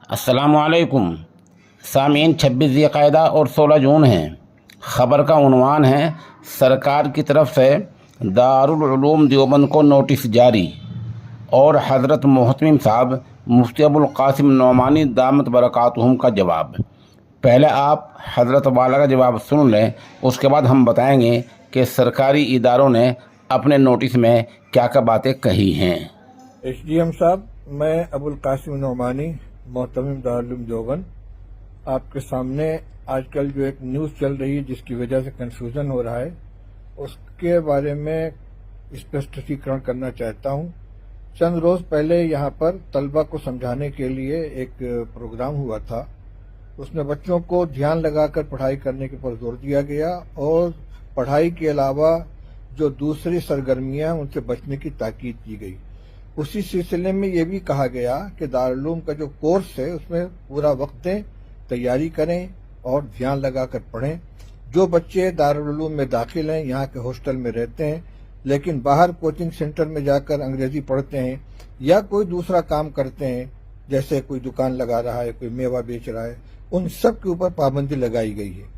अस्सलामुअलैकुम सामीन 26 ज़िलक़ाइदा और 16 जून हैं। ख़बर का उन्वान है, सरकार की तरफ से दारुल उलूम देवबंद को नोटिस जारी और हज़रत मोहतमिम साहब मुफ्ती अबुल क़ासिम नौमानी दामत बरकातुहुम का जवाब। पहले आप हज़रत वाला का जवाब सुन लें, उसके बाद हम बताएंगे कि सरकारी इदारों ने अपने नोटिस में क्या क्या बातें कही हैं। एसडीएम साहब, मैं अबुल कासिम नौमानी मोहतमिम दारुल उलूम देवबंद आपके सामने आजकल जो एक न्यूज़ चल रही है जिसकी वजह से कंफ्यूजन हो रहा है, उसके बारे में स्पष्टीकरण करना चाहता हूं। चंद रोज पहले यहाँ पर तलबा को समझाने के लिए एक प्रोग्राम हुआ था। उसमें बच्चों को ध्यान लगाकर पढ़ाई करने के पर जोर दिया गया और पढ़ाई के अलावा जो दूसरी सरगर्मियां उनसे बचने की ताकीद की गई। उसी सिलसिले में ये भी कहा गया कि दारुल उलूम का जो कोर्स है उसमें पूरा वक्त दें, तैयारी करें और ध्यान लगाकर पढ़ें। जो बच्चे दारुल उलूम में दाखिल हैं, यहाँ के हॉस्टल में रहते हैं, लेकिन बाहर कोचिंग सेंटर में जाकर अंग्रेजी पढ़ते हैं या कोई दूसरा काम करते हैं, जैसे कोई दुकान लगा रहा है, कोई मेवा बेच रहा है, उन सब के ऊपर पाबंदी लगाई गई है।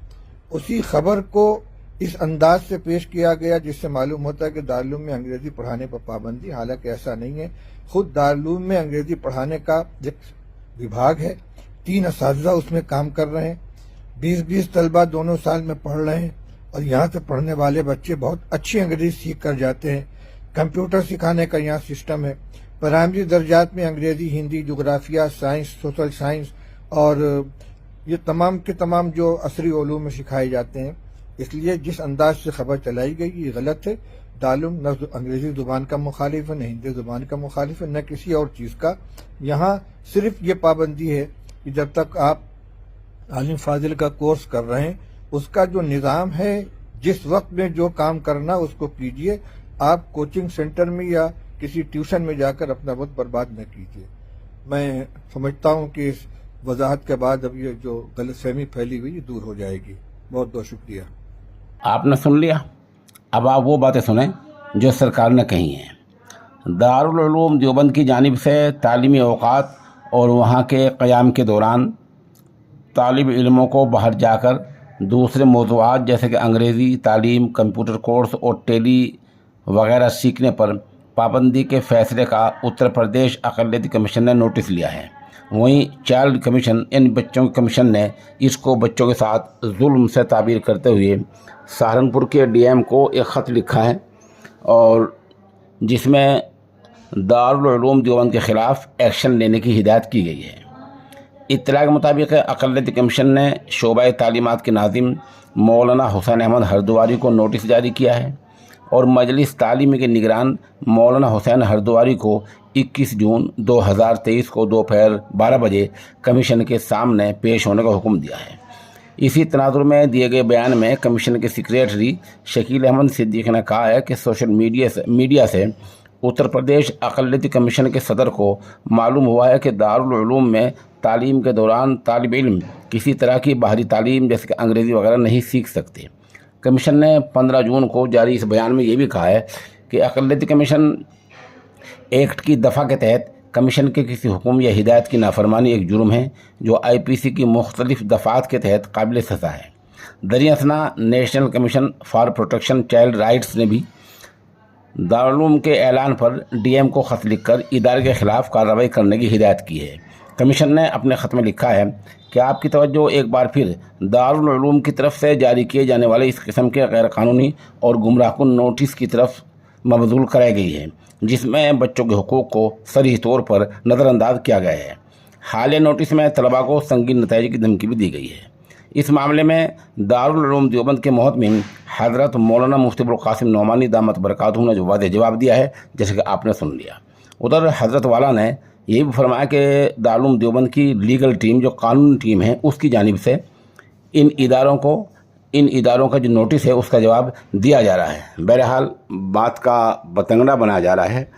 उसी खबर को इस अंदाज से पेश किया गया जिससे मालूम होता है कि दारुल उलूम में अंग्रेजी पढ़ाने पर पाबंदी, हालांकि ऐसा नहीं है। खुद दारुल उलूम में अंग्रेजी पढ़ाने का एक विभाग है, 3 असातिज़ा उसमें काम कर रहे हैं, 20-20 तलबा दोनों साल में पढ़ रहे हैं और यहाँ से पढ़ने वाले बच्चे बहुत अच्छी अंग्रेजी सीख कर जाते हैं। कंप्यूटर सिखाने का यहाँ सिस्टम है। प्राइमरी दर्जात में अंग्रेजी, हिंदी, जोग्राफिया, साइंस, सोशल साइंस और ये तमाम के तमाम जो असरी उलूम में सिखाए जाते हैं। इसलिए जिस अंदाज से खबर चलाई गई ये गलत है। दारुल उलूम न अंग्रेजी जुबान का मुखालिफ है, न हिंदी जुबान का मुखालिफ है, न किसी और चीज़ का। यहाँ सिर्फ ये पाबंदी है कि जब तक आप आलिम फाजिल का कोर्स कर रहे हैं, उसका जो निज़ाम है, जिस वक्त में जो काम करना उसको कीजिए। आप कोचिंग सेंटर में या किसी ट्यूशन में जाकर अपना वक्त बर्बाद न कीजिए। मैं समझता हूँ कि इस वजाहत के बाद अब ये जो गलतफहमी फैली हुई ये दूर हो जाएगी। बहुत बहुत शुक्रिया। आपने सुन लिया, अब आप वो बातें सुनें जो सरकार ने कही हैं। दारुल उलूम देवबंद की जानिब से तालीमी औकात और वहाँ के क़याम के दौरान तालिब इल्मों को बाहर जाकर दूसरे मौज़ूआत जैसे कि अंग्रेज़ी तालीम, कंप्यूटर कोर्स और टेली वगैरह सीखने पर पाबंदी के फ़ैसले का उत्तर प्रदेश अक़लियती कमीशन ने नोटिस लिया है। वहीं चाइल्ड कमीशन, इन बच्चों के कमीशन ने इसको बच्चों के साथ जुल्म से ताबीर करते हुए सहारनपुर के डीएम को एक ख़त लिखा है और जिसमें दारुल उलूम देवबंद के ख़िलाफ़ एक्शन लेने की हिदायत की गई है। इत्तला के मुताबिक अक़लियती कमीशन ने शोबा तालीमात के नाज़िम मौलाना हुसैन अहमद हरद्वारी को नोटिस जारी किया है और मजलिस तालीमी के निगरान मौलाना हुसैन हरद्वारी को 21 जून 2023 को दोपहर 12 बजे कमीशन के सामने पेश होने का हुक्म दिया है। इसी तनाजुर में दिए गए बयान में कमीशन के सेक्रेटरी शकील अहमद सिद्दीक ने कहा है कि सोशल मीडिया से उत्तर प्रदेश अक़लियती कमीशन के सदर को मालूम हुआ है कि दारुल उलूम में तालीम के दौरान तालिब इल्म किसी तरह की बाहरी तालीम जैसे कि अंग्रेज़ी वगैरह नहीं सीख सकते। कमीशन ने 15 जून को जारी इस बयान में ये भी कहा है कि अक़लियती कमीशन एक्ट की दफ़ा के तहत कमीशन के किसी हुक्म या हिदायत की नाफरमानी एक जुर्म है जो IPC की मुख्तलिफ दफ़ात के तहत काबिल सज़ा है। दरियासना national commission for protection child rights ने भी दारुल उलूम के ऐलान पर DM को ख़त लिखकर इदारे के ख़िलाफ़ कार्रवाई करने की हिदायत की है। कमीशन ने अपने ख़त में लिखा है कि आपकी तवज्जो एक बार फिर दारुल उलूम की तरफ से जारी किए जाने वाले इस किस्म के गैर कानूनी और गुमराहकुन नोटिस की तरफ मबज़ूल कराई गई है, जिसमें बच्चों के हुकूक़ को सरीह तौर पर नज़रअंदाज किया गया है। हालिया नोटिस में तलबा को संगीन नतीजे की धमकी भी दी गई है। इस मामले में दारुल उलूम देवबंद के मोहतमिम हज़रत मौलाना मुफ्ती अबुल क़ासिम नौमानी दामत बरकातुहू ने जो वादे जवाब दिया है, जैसे कि आपने सुन लिया। उधर हज़रत वाला ने ये भी फरमाया कि दारुल उलूम देवबंद की लीगल टीम, जो कानूनी टीम है, उसकी जानिब से इन इदारों का जो नोटिस है उसका जवाब दिया जा रहा है। बहरहाल बात का बतंगड़ा बनाया जा रहा है।